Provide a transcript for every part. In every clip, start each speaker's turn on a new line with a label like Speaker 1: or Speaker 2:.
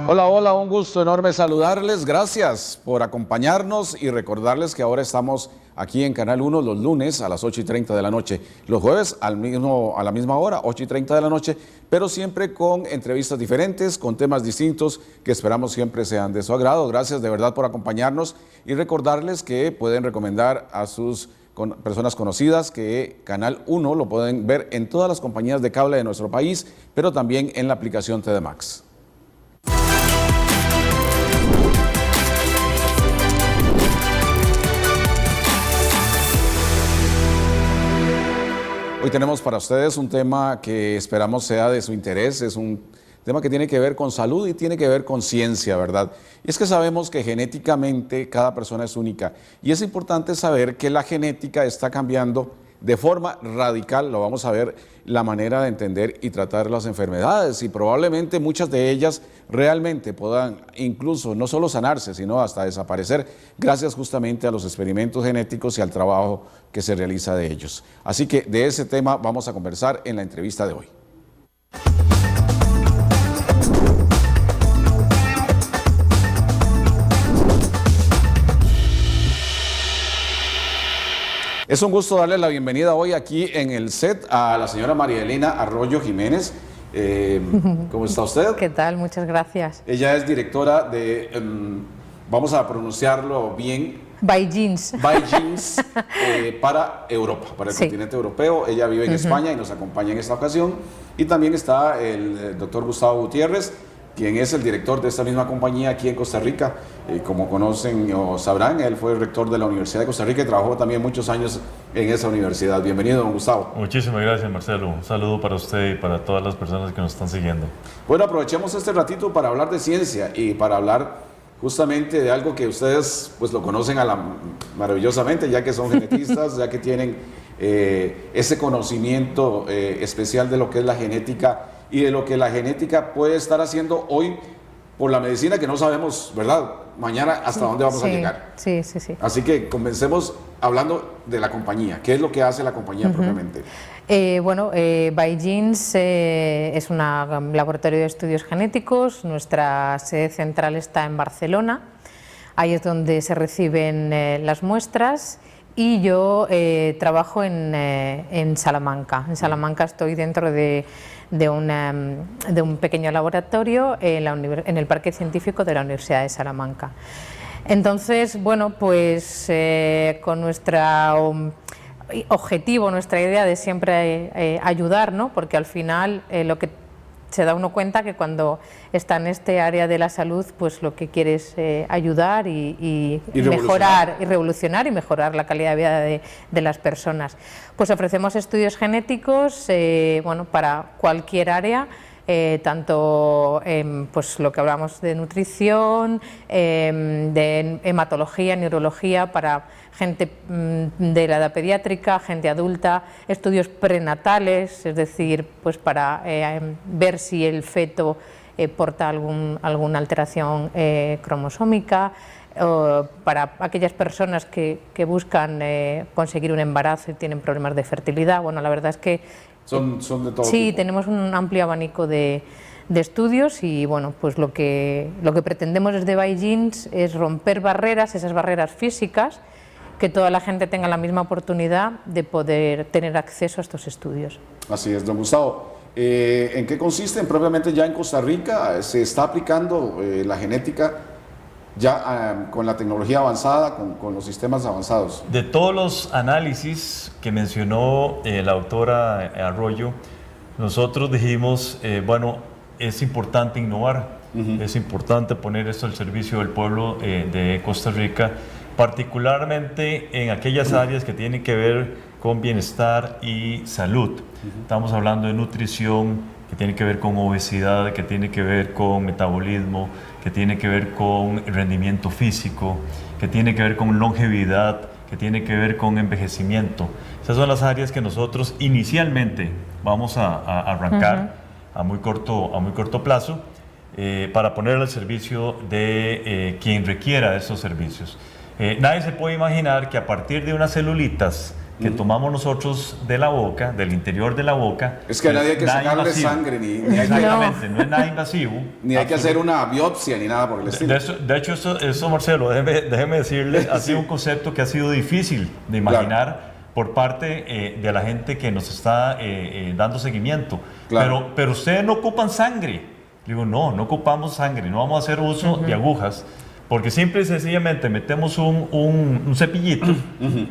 Speaker 1: Hola, hola, un gusto enorme saludarles. Gracias por acompañarnos y recordarles que ahora estamos aquí en Canal 1 los lunes a las 8:30 de la noche, los jueves a la misma hora, 8:30 de la noche, pero siempre con entrevistas diferentes, con temas distintos que esperamos siempre sean de su agrado. Gracias de verdad por acompañarnos y recordarles que pueden recomendar a sus personas conocidas que Canal 1 lo pueden ver en todas las compañías de cable de nuestro país, pero también en la aplicación TD Max. Hoy tenemos para ustedes un tema que esperamos sea de su interés, es un tema que tiene que ver con salud y tiene que ver con ciencia, ¿verdad? Y es que sabemos que genéticamente cada persona es única y es importante saber que la genética está cambiando de forma radical, lo vamos a ver, la manera de entender y tratar las enfermedades y probablemente muchas de ellas realmente puedan incluso no solo sanarse, sino hasta desaparecer gracias justamente a los experimentos genéticos y al trabajo que se realiza de ellos. Así que de ese tema vamos a conversar en la entrevista de hoy. Es un gusto darle la bienvenida hoy aquí en el set a la señora María Elena Arroyo Jiménez. ¿Cómo está usted?
Speaker 2: ¿Qué tal? Muchas gracias.
Speaker 1: Ella es directora de, vamos a pronunciarlo bien,
Speaker 2: ByGenes
Speaker 1: para Europa, para el continente europeo. Ella vive en España y nos acompaña en esta ocasión. Y también está el doctor Gustavo Gutiérrez, quien es el director de esta misma compañía aquí en Costa Rica. Como conocen o sabrán, él fue el rector de la Universidad de Costa Rica y trabajó también muchos años en esa universidad. Bienvenido, don Gustavo.
Speaker 3: Muchísimas gracias, Marcelo. Un saludo para usted y para todas las personas que nos están siguiendo.
Speaker 1: Bueno, aprovechemos este ratito para hablar de ciencia y para hablar justamente de algo que ustedes pues lo conocen maravillosamente, ya que son genetistas, ya que tienen ese conocimiento especial de lo que es la genética y de lo que la genética puede estar haciendo hoy por la medicina, que no sabemos, ¿verdad?, mañana hasta dónde vamos a llegar.
Speaker 2: Sí.
Speaker 1: Así que comencemos hablando de la compañía. ¿Qué es lo que hace la compañía propiamente?
Speaker 2: ByGenes es un laboratorio de estudios genéticos. Nuestra sede central está en Barcelona. Ahí es donde se reciben las muestras. Y yo trabajo en Salamanca. En Salamanca estoy dentro de un pequeño laboratorio en el Parque Científico de la Universidad de Salamanca. Entonces, bueno, pues con nuestro objetivo, nuestra idea de siempre ayudar, ¿no? Porque al final lo que se da uno cuenta que cuando está en este área de la salud, pues lo que quiere es ayudar y mejorar y revolucionar y mejorar la calidad de vida de las personas. Pues ofrecemos estudios genéticos para cualquier área, tanto pues lo que hablamos de nutrición, de hematología, neurología, para gente de la edad pediátrica, gente adulta, estudios prenatales, es decir, pues para ver si el feto porta alguna alteración cromosómica, para aquellas personas que buscan conseguir un embarazo y tienen problemas de fertilidad. Bueno, la verdad es que
Speaker 1: son de todo
Speaker 2: sí,
Speaker 1: tipo.
Speaker 2: Tenemos un amplio abanico de estudios y bueno, pues lo que pretendemos desde ByGenes es romper barreras, esas barreras físicas, que toda la gente tenga la misma oportunidad de poder tener acceso a estos estudios.
Speaker 1: Así es, don Gustavo. ¿En qué consisten propiamente ya en Costa Rica? ¿Se está aplicando la genética ya con la tecnología avanzada, con los sistemas avanzados?
Speaker 3: De todos los análisis que mencionó la doctora Arroyo, nosotros dijimos, es importante innovar, es importante poner esto al servicio del pueblo de Costa Rica, particularmente en aquellas áreas que tienen que ver con bienestar y salud. Estamos hablando de nutrición, que tiene que ver con obesidad, que tiene que ver con metabolismo, que tiene que ver con rendimiento físico, que tiene que ver con longevidad, que tiene que ver con envejecimiento. Esas son las áreas que nosotros inicialmente vamos a arrancar a muy corto plazo para poner al servicio de quien requiera de estos servicios. Nadie se puede imaginar que a partir de unas celulitas que tomamos nosotros de la boca, del interior de la boca.
Speaker 1: Es que nadie hay que
Speaker 3: nada
Speaker 1: sacarle
Speaker 3: invasivo.
Speaker 1: sangre, ni hay que,
Speaker 3: Exactamente, no es nada invasivo.
Speaker 1: ni hay que hacer una biopsia, ni nada por el estilo.
Speaker 3: De hecho, eso Marcelo, déjeme decirle, ha sido un concepto que ha sido difícil de imaginar por parte de la gente que nos está dando seguimiento.
Speaker 1: Claro.
Speaker 3: Pero ustedes no ocupan sangre. Digo, no ocupamos sangre, no vamos a hacer uso de agujas, porque simple y sencillamente metemos un cepillito,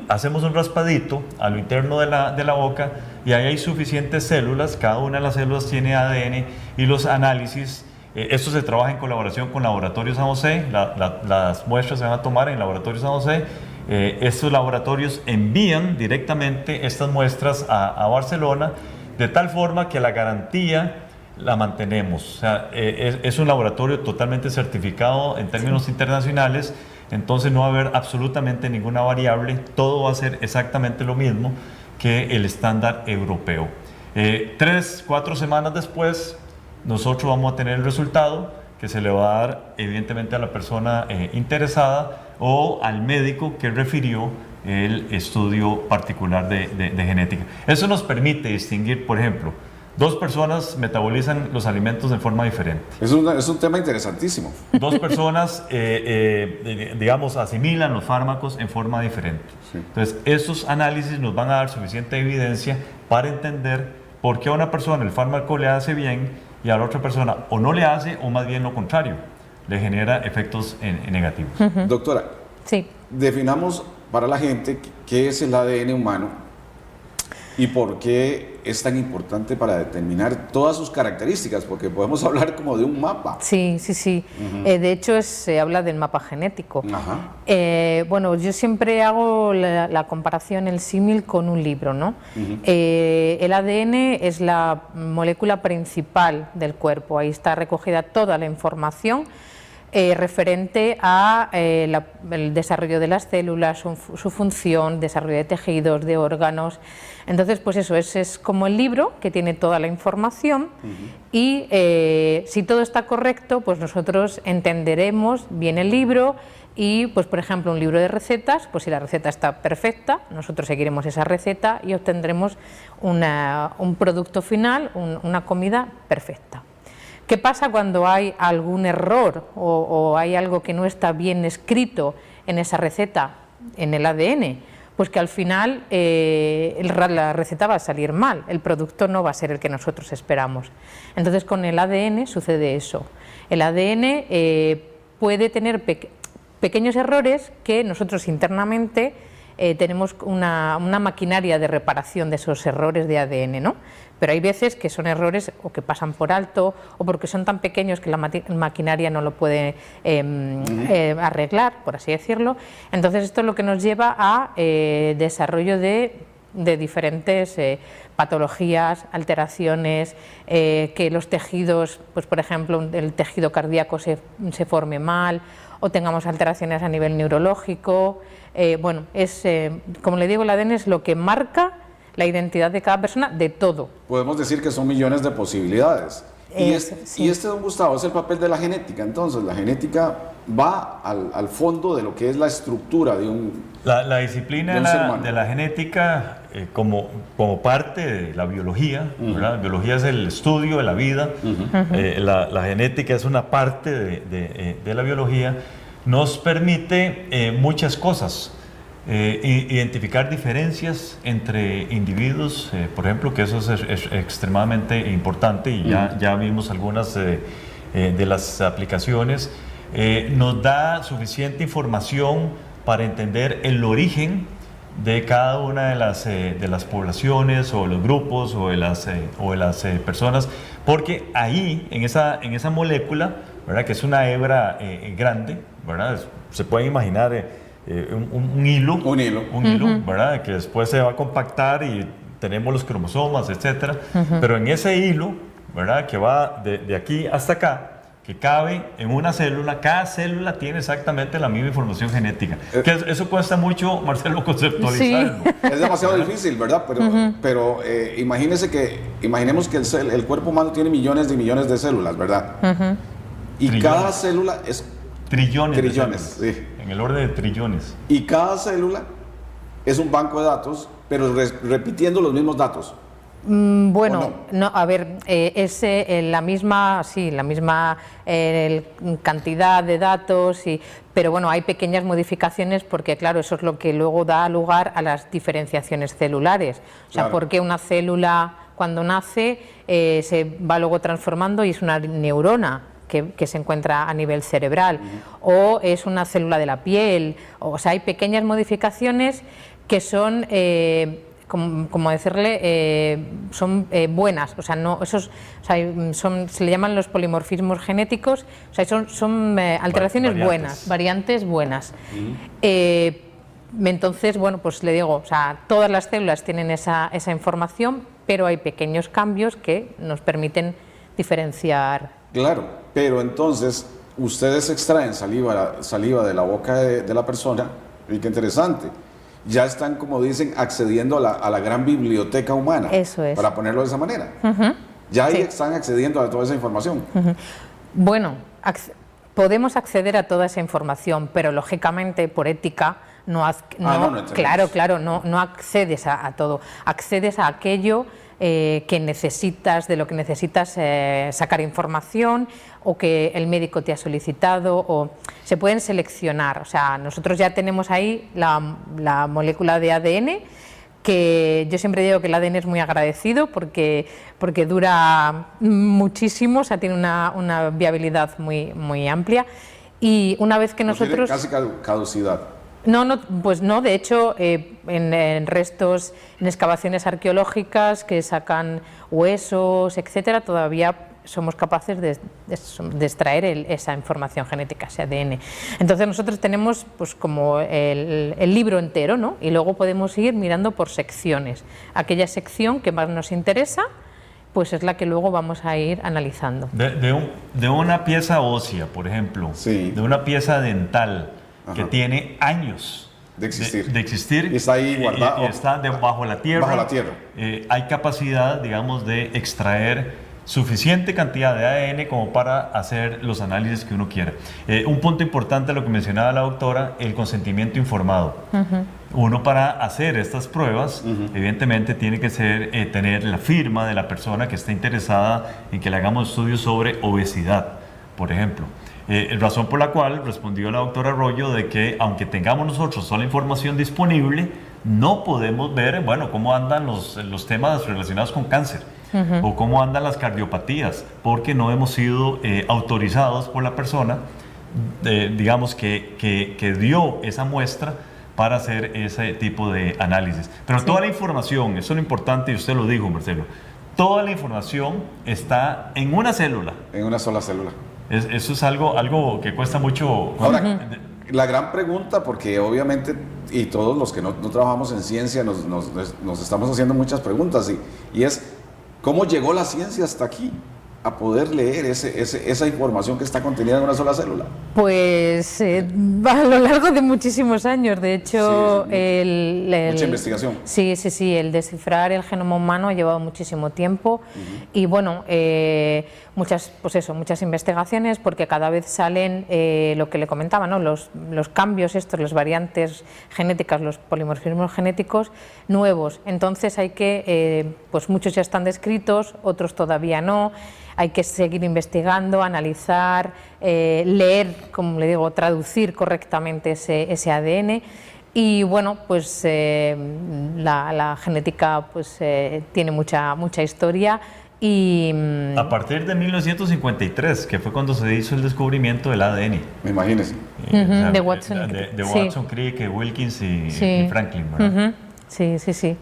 Speaker 3: hacemos un raspadito a lo interno de la boca y ahí hay suficientes células, cada una de las células tiene ADN y los análisis. Esto se trabaja en colaboración con Laboratorio San José, las muestras se van a tomar en Laboratorio San José. Estos laboratorios envían directamente estas muestras a Barcelona, de tal forma que la garantía la mantenemos. O sea, es un laboratorio totalmente certificado en términos internacionales, entonces no va a haber absolutamente ninguna variable, todo va a ser exactamente lo mismo que el estándar europeo. 3-4 semanas después, nosotros vamos a tener el resultado que se le va a dar evidentemente a la persona interesada o al médico que refirió el estudio particular de genética. Eso nos permite distinguir, por ejemplo, dos personas metabolizan los alimentos de forma diferente.
Speaker 1: Es un tema interesantísimo.
Speaker 3: Dos personas, digamos, asimilan los fármacos en forma diferente.
Speaker 1: Sí.
Speaker 3: Entonces, esos análisis nos van a dar suficiente evidencia para entender por qué a una persona el fármaco le hace bien y a la otra persona o no le hace o más bien lo contrario, le genera efectos negativos.
Speaker 1: Doctora,
Speaker 2: Sí.
Speaker 1: definamos para la gente qué es el ADN humano y por qué es tan importante para determinar todas sus características, porque podemos hablar como de un mapa.
Speaker 2: Sí. De hecho, se habla del mapa genético.
Speaker 1: Ajá.
Speaker 2: Bueno, yo siempre hago la comparación, el símil con un libro, ¿no? El ADN es la molécula principal del cuerpo, ahí está recogida toda la información referente a el desarrollo de las células, su función, desarrollo de tejidos, de órganos. Entonces, pues eso, es como el libro que tiene toda la información y si todo está correcto, pues nosotros entenderemos bien el libro y, pues por ejemplo, un libro de recetas, pues si la receta está perfecta, nosotros seguiremos esa receta y obtendremos un producto final, una comida perfecta. ¿Qué pasa cuando hay algún error o hay algo que no está bien escrito en esa receta, en el ADN? Pues que al final la receta va a salir mal, el producto no va a ser el que nosotros esperamos. Entonces con el ADN sucede eso. El ADN puede tener pequeños errores que nosotros internamente tenemos una maquinaria de reparación de esos errores de ADN, ¿no? Pero hay veces que son errores o que pasan por alto o porque son tan pequeños que la maquinaria no lo puede arreglar, por así decirlo. Entonces esto es lo que nos lleva a desarrollo de diferentes patologías, alteraciones, que los tejidos, pues por ejemplo el tejido cardíaco se forme mal o tengamos alteraciones a nivel neurológico. Bueno, como le digo, el ADN es lo que marca la identidad de cada persona de todo.
Speaker 1: Podemos decir que son millones de posibilidades. Y don Gustavo, es el papel de la genética. Entonces, la genética va al fondo de lo que es la estructura de un
Speaker 3: La disciplina de la genética como parte de la biología, ¿verdad? La biología es el estudio de la vida, la genética es una parte de la biología, nos permite muchas cosas. Identificar diferencias entre individuos, por ejemplo, que eso es extremadamente importante y ya vimos algunas de las aplicaciones. Nos da suficiente información para entender el origen de cada una de las poblaciones o los grupos o de las personas, porque ahí, en esa molécula, ¿verdad? Que es una hebra grande, ¿verdad? Se pueden imaginar un hilo, ¿verdad? Que después se va a compactar y tenemos los cromosomas, etcétera. Pero en ese hilo, ¿verdad? Que va de aquí hasta acá, que cabe en una célula, cada célula tiene exactamente la misma información genética. Que eso cuesta mucho, Marcelo, conceptualizarlo.
Speaker 2: Sí.
Speaker 1: Es demasiado difícil, ¿verdad? Pero imaginemos que el cuerpo humano tiene millones y millones de células, ¿verdad? Y
Speaker 3: Trillones.
Speaker 1: cada célula es...
Speaker 3: Trillones.
Speaker 1: Trillones, sí.
Speaker 3: En el orden de trillones.
Speaker 1: Y cada célula es un banco de datos pero repitiendo los mismos datos.
Speaker 2: Bueno, no, a ver, es la misma cantidad de datos, pero bueno, hay pequeñas modificaciones porque claro, eso es lo que luego da lugar a las diferenciaciones celulares. O sea,
Speaker 1: claro.
Speaker 2: porque una célula cuando nace se va luego transformando y es una neurona que se encuentra a nivel cerebral, o es una célula de la piel, o sea, hay pequeñas modificaciones que son... como decirle, son buenas, o sea, no, esos, o sea, se le llaman los polimorfismos genéticos, o sea, son alteraciones buenas, variantes buenas. Entonces, bueno, pues le digo, o sea, todas las células tienen esa información, pero hay pequeños cambios que nos permiten diferenciar.
Speaker 1: Claro, pero entonces ustedes extraen saliva de la boca de la persona, y qué interesante. Ya están, como dicen, accediendo a la gran biblioteca humana.
Speaker 2: Eso es.
Speaker 1: Para ponerlo de esa manera. Ya ahí están accediendo a toda esa información.
Speaker 2: Bueno, podemos acceder a toda esa información, pero lógicamente, por ética, no accedes a todo. Accedes a aquello que necesitas, de lo que necesitas sacar información, o que el médico te ha solicitado, o se pueden seleccionar. O sea, nosotros ya tenemos ahí la molécula de ADN, que yo siempre digo que el ADN es muy agradecido porque dura muchísimo, o sea, tiene una viabilidad muy amplia, y una vez que nosotros...
Speaker 1: No tiene casi caducidad.
Speaker 2: No, pues no, de hecho, en restos, en excavaciones arqueológicas que sacan huesos, etcétera, todavía somos capaces de extraer esa información genética, ese ADN. Entonces nosotros tenemos pues como el libro entero, ¿no? Y luego podemos ir mirando por secciones. Aquella sección que más nos interesa, pues es la que luego vamos a ir analizando.
Speaker 3: De una pieza ósea, por ejemplo,
Speaker 1: sí,
Speaker 3: de una pieza dental, que tiene años
Speaker 1: de existir,
Speaker 3: y
Speaker 1: está ahí guardado,
Speaker 3: y está bajo la tierra.
Speaker 1: Bajo la tierra.
Speaker 3: Hay capacidad, digamos, de extraer suficiente cantidad de ADN como para hacer los análisis que uno quiera. Un punto importante, lo que mencionaba la doctora, el consentimiento informado. Uno, para hacer estas pruebas, evidentemente tiene que tener la firma de la persona que está interesada en que le hagamos estudios sobre obesidad, por ejemplo. Razón por la cual respondió la doctora Arroyo de que aunque tengamos nosotros toda la información disponible, no podemos ver, bueno, cómo andan los temas relacionados con cáncer o cómo andan las cardiopatías, porque no hemos sido autorizados por la persona, digamos, que dio esa muestra para hacer ese tipo de análisis. Pero toda la información, eso es lo importante, y usted lo dijo, Marcelo, toda la información está en una célula. En
Speaker 1: una sola célula.
Speaker 3: Eso es algo que cuesta mucho.
Speaker 1: Ahora, la gran pregunta, porque obviamente, y todos los que no trabajamos en ciencia nos estamos haciendo muchas preguntas, y es, ¿cómo llegó la ciencia hasta aquí? A poder leer esa información que está contenida en una sola célula.
Speaker 2: Pues a lo largo de muchísimos años, de hecho,
Speaker 1: mucha investigación.
Speaker 2: Sí, el descifrar el genoma humano ha llevado muchísimo tiempo, y bueno, muchas investigaciones, porque cada vez salen lo que le comentaba, ¿no? Los cambios estos, las variantes genéticas, los polimorfismos genéticos nuevos. Entonces hay que, pues muchos ya están descritos, otros todavía no. Hay que seguir investigando, analizar, leer, como le digo, traducir correctamente ese ADN. Y bueno, pues la genética pues tiene mucha historia. Y
Speaker 3: a partir de 1953, que fue cuando se hizo el descubrimiento del ADN.
Speaker 1: Me imagínese.
Speaker 2: De Watson.
Speaker 3: De Watson, Crick, Wilkins y Franklin, ¿verdad?
Speaker 2: Sí.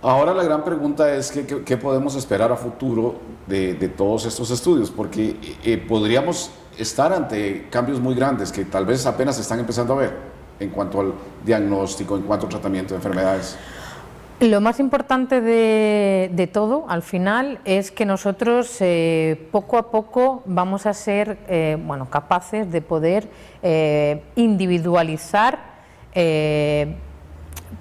Speaker 1: Ahora la gran pregunta es ¿qué podemos esperar a futuro de todos estos estudios? Porque podríamos estar ante cambios muy grandes que tal vez apenas se están empezando a ver en cuanto al diagnóstico, en cuanto al tratamiento de enfermedades.
Speaker 2: Lo más importante de todo, al final, es que nosotros poco a poco vamos a ser capaces de poder individualizar,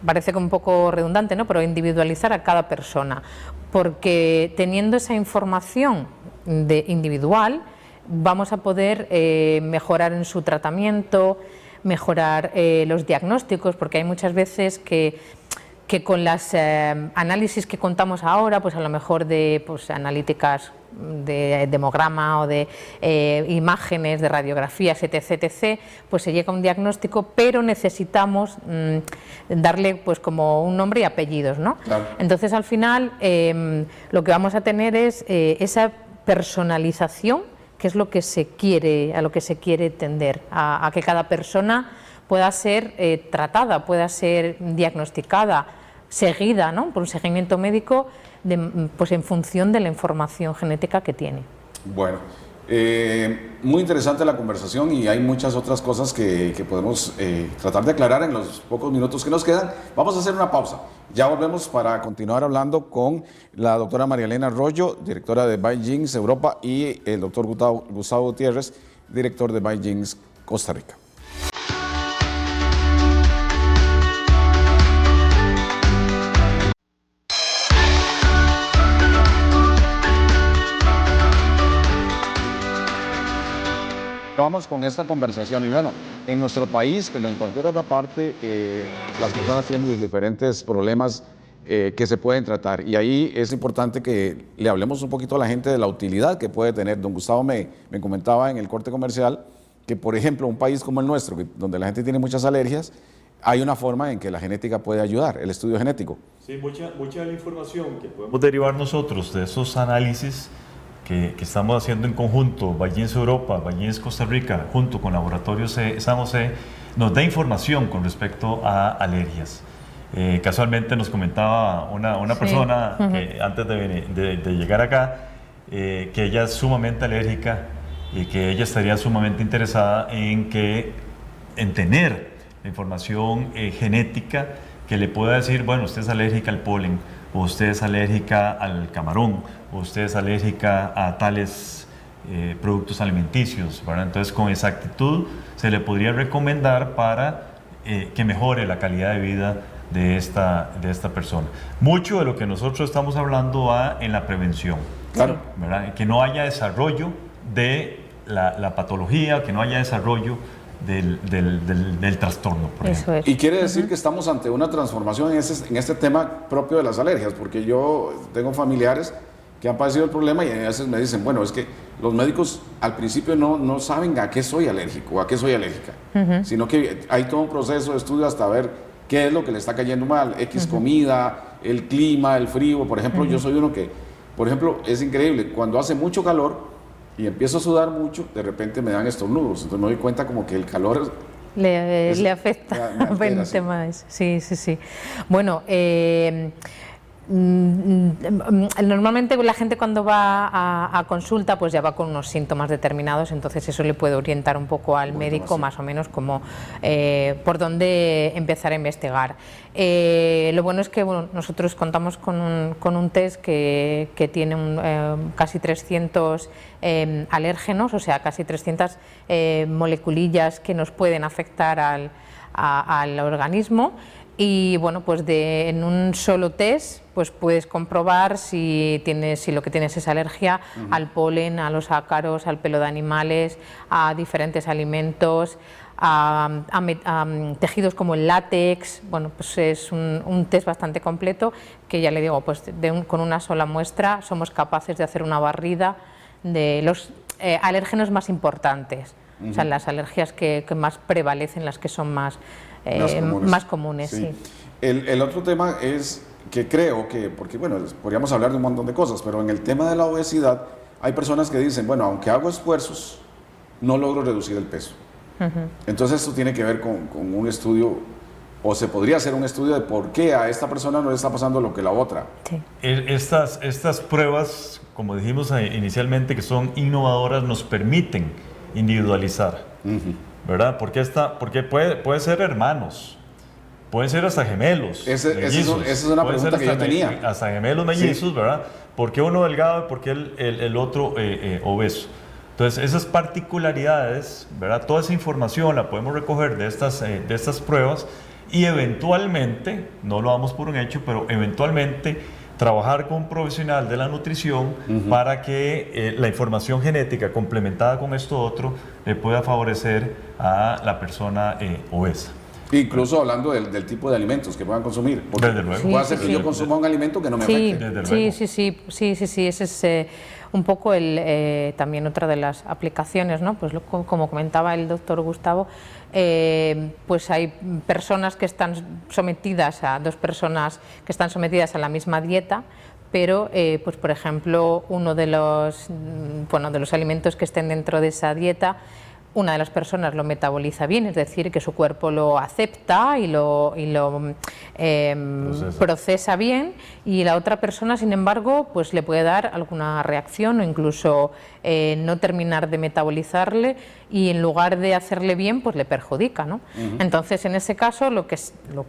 Speaker 2: parece que un poco redundante, ¿no? Pero individualizar a cada persona, porque teniendo esa información individual vamos a poder mejorar en su tratamiento, mejorar los diagnósticos, porque hay muchas veces que que con las análisis que contamos ahora, pues a lo mejor de pues, analíticas de demograma o de imágenes, de radiografías, etc., etc., pues se llega a un diagnóstico, pero necesitamos darle pues como un nombre y apellidos, ¿no?
Speaker 1: Claro.
Speaker 2: Entonces, al final, lo que vamos a tener es esa personalización, que es lo que se quiere, a lo que se quiere tender, a que cada persona pueda ser tratada, pueda ser diagnosticada, seguida, ¿no? Por un seguimiento médico pues en función de la información genética que tiene.
Speaker 1: Bueno, muy interesante la conversación y hay muchas otras cosas que podemos tratar de aclarar en los pocos minutos que nos quedan. Vamos a hacer una pausa. Ya volvemos para continuar hablando con la doctora María Elena Arroyo, directora de BioGenes Europa, y el doctor Gustavo Gutiérrez, director de BioGenes Costa Rica. Vamos con esta conversación y bueno, en nuestro país, pero en cualquier otra parte, las personas tienen diferentes problemas que se pueden tratar y ahí es importante que le hablemos un poquito a la gente de la utilidad que puede tener. Don Gustavo me comentaba en el corte comercial que, por ejemplo, un país como el nuestro, donde la gente tiene muchas alergias, hay una forma en que la genética puede ayudar, el estudio genético.
Speaker 3: Sí, mucha de la información que podemos derivar nosotros de esos análisis que estamos haciendo en conjunto, BioGenes Europa, BioGenes Costa Rica, junto con Laboratorios San José, nos da información con respecto a alergias. Casualmente nos comentaba una persona que antes de llegar acá, que ella es sumamente alérgica y que ella estaría sumamente interesada en tener la información genética que le pueda decir, bueno, usted es alérgica al polen, o usted es alérgica al camarón, o usted es alérgica a tales productos alimenticios, ¿verdad? Entonces, con exactitud se le podría recomendar para que mejore la calidad de vida de esta persona. Mucho de lo que nosotros estamos hablando va en la prevención,
Speaker 1: Claro.
Speaker 3: ¿verdad? Que no haya desarrollo de la patología, que no haya desarrollo del trastorno, por ejemplo.
Speaker 2: Eso es.
Speaker 1: Y quiere decir que estamos ante una transformación en este tema propio de las alergias, porque yo tengo familiares que han padecido el problema y a veces me dicen, bueno, es que los médicos al principio no saben a qué soy alérgico o a qué soy alérgica, sino que hay todo un proceso de estudio hasta ver qué es lo que le está cayendo mal, X comida, el clima, el frío. Por ejemplo, yo soy uno que, por ejemplo, es increíble, cuando hace mucho calor y empiezo a sudar mucho, de repente me dan estornudos, entonces me doy cuenta como que el calor
Speaker 2: le afecta el tema de eso. Sí, sí, sí. Bueno, normalmente la gente cuando va a consulta pues ya va con unos síntomas determinados, entonces eso le puede orientar un poco al médico más o menos como por dónde empezar a investigar. Lo bueno es que nosotros contamos con un test que tiene casi 300 alérgenos, o sea, casi 300 moleculillas que nos pueden afectar al organismo. Y bueno, pues en un solo test pues puedes comprobar si lo que tienes es alergia al polen, a los ácaros, al pelo de animales, a diferentes alimentos, a tejidos como el látex. Bueno, pues es un test bastante completo que ya le digo, pues con una sola muestra somos capaces de hacer una barrida de los alérgenos más importantes, o sea, las alergias que más prevalecen, las que son más comunes. Sí.
Speaker 1: El otro tema es que creo que, porque bueno, podríamos hablar de un montón de cosas, pero en el tema de la obesidad hay personas que dicen, bueno, aunque hago esfuerzos, no logro reducir el peso. Entonces esto tiene que ver con un estudio, o se podría hacer un estudio de por qué a esta persona no le está pasando lo que la otra.
Speaker 2: Sí.
Speaker 3: Estas pruebas, como dijimos inicialmente, que son innovadoras, nos permiten individualizar, ¿verdad? Porque puede ser hermanos, pueden ser hasta gemelos.
Speaker 1: Esa es una pregunta que yo tenía.
Speaker 3: Hasta gemelos mellizos, sí. ¿Verdad? ¿Por qué uno delgado y por qué el otro obeso? Entonces, esas particularidades, ¿verdad? Toda esa información la podemos recoger de estas pruebas y eventualmente, no lo damos por un hecho, pero eventualmente trabajar con un profesional de la nutrición para que la información genética complementada con esto otro le pueda favorecer a la persona obesa.
Speaker 1: Incluso hablando del tipo de alimentos que puedan consumir. Porque
Speaker 3: Desde luego.
Speaker 1: puede ser que yo consuma un alimento que no me afecte.
Speaker 3: Desde
Speaker 2: Sí,
Speaker 3: luego.
Speaker 2: sí, ese es un poco también otra de las aplicaciones, ¿no? Pues como comentaba el doctor Gustavo, pues hay personas que están sometidas dos personas que están sometidas a la misma dieta, pero pues por ejemplo uno de los alimentos que estén dentro de esa dieta, una de las personas lo metaboliza bien, es decir, que su cuerpo lo acepta y lo procesa bien, y la otra persona, sin embargo, pues le puede dar alguna reacción o incluso no terminar de metabolizarle, y en lugar de hacerle bien, pues le perjudica, ¿no? Entonces, en ese caso, lo que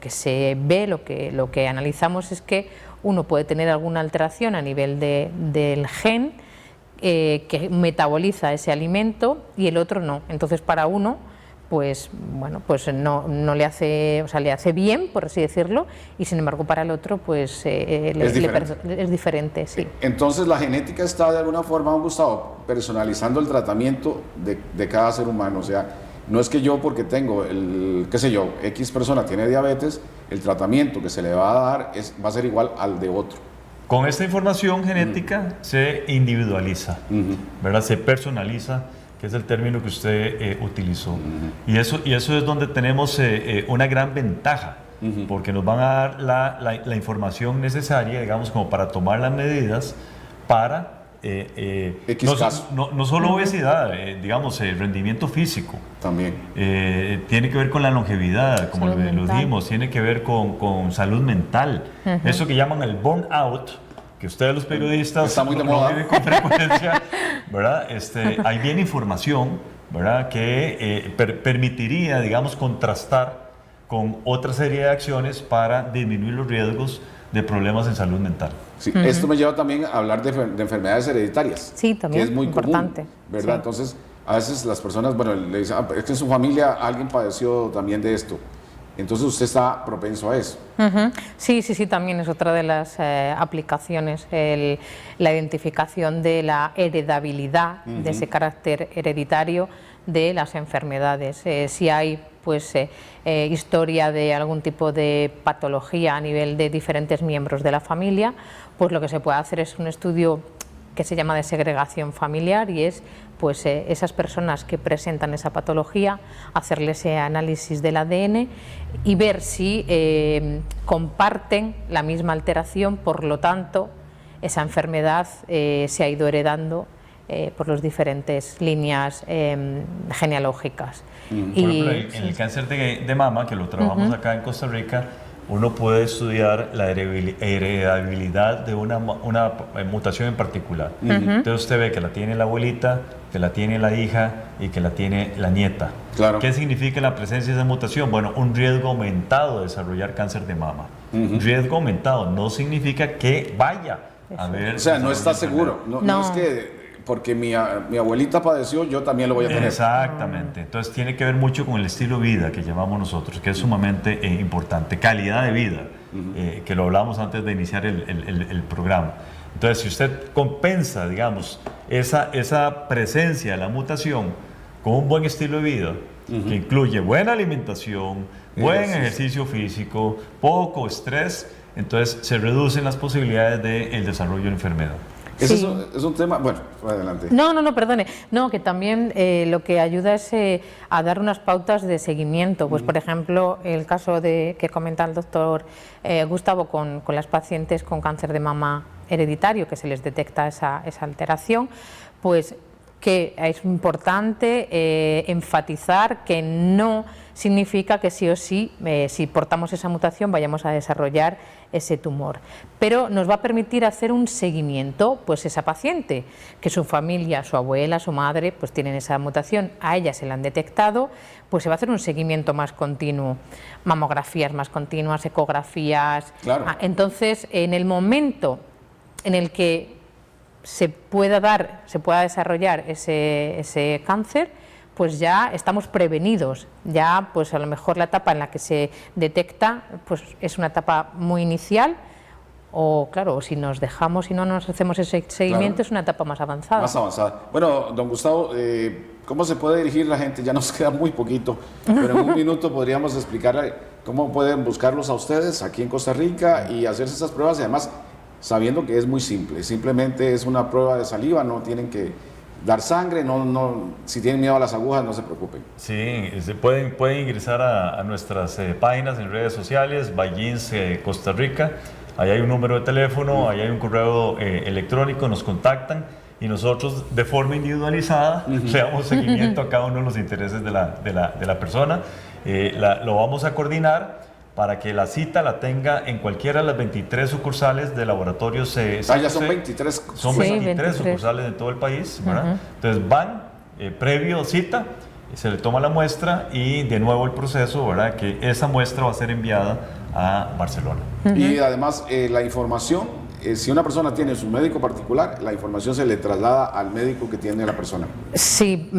Speaker 2: se ve, lo que analizamos es que uno puede tener alguna alteración a nivel del gen que metaboliza ese alimento y el otro no. Entonces, para uno, pues bueno, pues no le hace, o sea, le hace bien, por así decirlo, y sin embargo para el otro, pues es diferente, sí.
Speaker 1: Entonces, la genética está de alguna forma, Gustavo, personalizando el tratamiento de cada ser humano. O sea, no es que yo, porque tengo qué sé yo, X persona tiene diabetes, el tratamiento que se le va a dar va a ser igual al de otro.
Speaker 3: Con esta información genética se individualiza, ¿verdad? Se personaliza, que es el término que usted utilizó. Y eso es donde tenemos una gran ventaja, porque nos van a dar la información necesaria, digamos, como para tomar las medidas para no solo obesidad, digamos, rendimiento físico.
Speaker 1: También.
Speaker 3: Tiene que ver con la longevidad, como lo dijimos, tiene que ver con salud mental. Eso que llaman el burnout, que ustedes los periodistas
Speaker 1: está muy de moda.
Speaker 3: Lo viven con frecuencia, ¿verdad? Ahí viene información, ¿verdad? Que permitiría, digamos, contrastar con otra serie de acciones para disminuir los riesgos de problemas en salud mental.
Speaker 1: Sí, esto me lleva también a hablar de enfermedades hereditarias.
Speaker 2: Sí, también,
Speaker 1: que es muy
Speaker 2: importante.
Speaker 1: común, ¿verdad?
Speaker 2: Sí.
Speaker 1: Entonces, a veces las personas, bueno, le dicen, es que en su familia alguien padeció también de esto. Entonces, usted está propenso a eso.
Speaker 2: Sí, también es otra de las aplicaciones, la identificación de la heredabilidad, de ese carácter hereditario de las enfermedades. Si hay pues historia de algún tipo de patología a nivel de diferentes miembros de la familia, pues lo que se puede hacer es un estudio que se llama de segregación familiar, y es pues esas personas que presentan esa patología, hacerle ese análisis del ADN y ver si comparten la misma alteración, por lo tanto esa enfermedad se ha ido heredando por las diferentes líneas genealógicas.
Speaker 3: Por ejemplo, en el cáncer de mama, que lo trabajamos acá en Costa Rica, uno puede estudiar la heredabilidad de una mutación en particular. Entonces usted ve que la tiene la abuelita, que la tiene la hija y que la tiene la nieta.
Speaker 1: Claro.
Speaker 3: ¿Qué significa la presencia de esa mutación? Bueno, un riesgo aumentado de desarrollar cáncer de mama. Un riesgo aumentado no significa que vaya a haber...
Speaker 1: O sea, no está seguro. No es que porque mi abuelita padeció, yo también lo voy a tener.
Speaker 3: Exactamente. Entonces tiene que ver mucho con el estilo de vida que llevamos nosotros, que es sumamente importante. Calidad de vida, que lo hablamos antes de iniciar el programa. Entonces, si usted compensa, digamos, esa presencia de la mutación con un buen estilo de vida, que incluye buena alimentación, buen ejercicio físico, poco estrés, entonces se reducen las posibilidades del desarrollo de la enfermedad.
Speaker 1: Ese es un tema, bueno, adelante.
Speaker 2: No, perdone. No, que también lo que ayuda es a dar unas pautas de seguimiento. Pues, por ejemplo, el caso que comenta el doctor Gustavo con las pacientes con cáncer de mama hereditario, que se les detecta esa alteración, pues que es importante enfatizar que no significa que sí o sí, si portamos esa mutación, vayamos a desarrollar ese tumor. Pero nos va a permitir hacer un seguimiento, pues esa paciente, que su familia, su abuela, su madre, pues tienen esa mutación, a ella se la han detectado, pues se va a hacer un seguimiento más continuo, mamografías más continuas, ecografías.
Speaker 1: Claro.
Speaker 2: Entonces, en el momento en el que se pueda desarrollar ese cáncer, pues ya estamos prevenidos. Ya, pues a lo mejor la etapa en la que se detecta, pues es una etapa muy inicial, o claro, si nos dejamos y no nos hacemos ese seguimiento,
Speaker 1: Claro.
Speaker 2: es una etapa más avanzada.
Speaker 1: Más avanzada. Bueno, don Gustavo, ¿cómo se puede dirigir la gente? Ya nos queda muy poquito, pero en un minuto podríamos explicarle cómo pueden buscarlos a ustedes aquí en Costa Rica y hacerse esas pruebas, y además sabiendo que es muy simple, simplemente es una prueba de saliva, no tienen que dar sangre, si tienen miedo a las agujas, no se preocupen.
Speaker 3: Sí, pueden ingresar a nuestras páginas en redes sociales, ByGenes Costa Rica. Ahí hay un número de teléfono, ahí hay un correo electrónico, nos contactan y nosotros de forma individualizada le damos seguimiento a cada uno de los intereses de la persona. Lo vamos a coordinar para que la cita la tenga en cualquiera de las 23 sucursales de laboratorios
Speaker 1: Ya son 23.
Speaker 3: Son
Speaker 2: Sí,
Speaker 3: 23 sucursales en todo el país, ¿verdad? Entonces van, previo cita, se le toma la muestra y de nuevo el proceso, ¿verdad? Que esa muestra va a ser enviada a Barcelona.
Speaker 1: Y además la información, si una persona tiene su médico particular, la información se le traslada al médico que tiene la persona.
Speaker 2: Sí,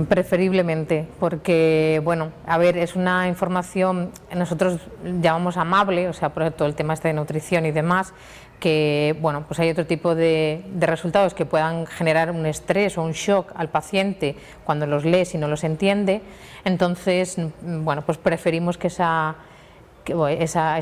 Speaker 2: preferiblemente, porque, bueno, a ver, es una información, nosotros llamamos amable, o sea, por todo el tema este de nutrición y demás, que, bueno, pues hay otro tipo de resultados que puedan generar un estrés o un shock al paciente cuando los lee si no los entiende. Entonces, bueno, pues preferimos que esa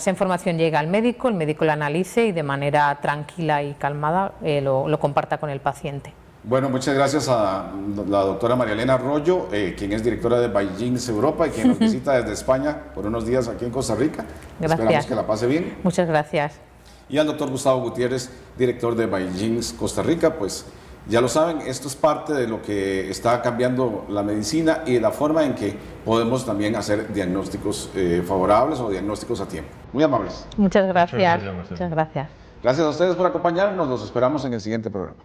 Speaker 2: información llegue al médico, el médico la analice y de manera tranquila y calmada lo comparta con el paciente.
Speaker 1: Bueno, muchas gracias a la doctora María Elena Arroyo, quien es directora de ByGenes Europa y quien nos visita desde España por unos días aquí en Costa Rica.
Speaker 2: Gracias.
Speaker 1: Esperamos que la pase bien.
Speaker 2: Muchas gracias.
Speaker 1: Y al doctor Gustavo Gutiérrez, director de ByGenes Costa Rica, pues ya lo saben, esto es parte de lo que está cambiando la medicina y la forma en que podemos también hacer diagnósticos favorables o diagnósticos a tiempo. Muy amables.
Speaker 2: Muchas gracias.
Speaker 3: Marcelo.
Speaker 2: Muchas gracias.
Speaker 1: Gracias a ustedes por acompañarnos, los esperamos en el siguiente programa.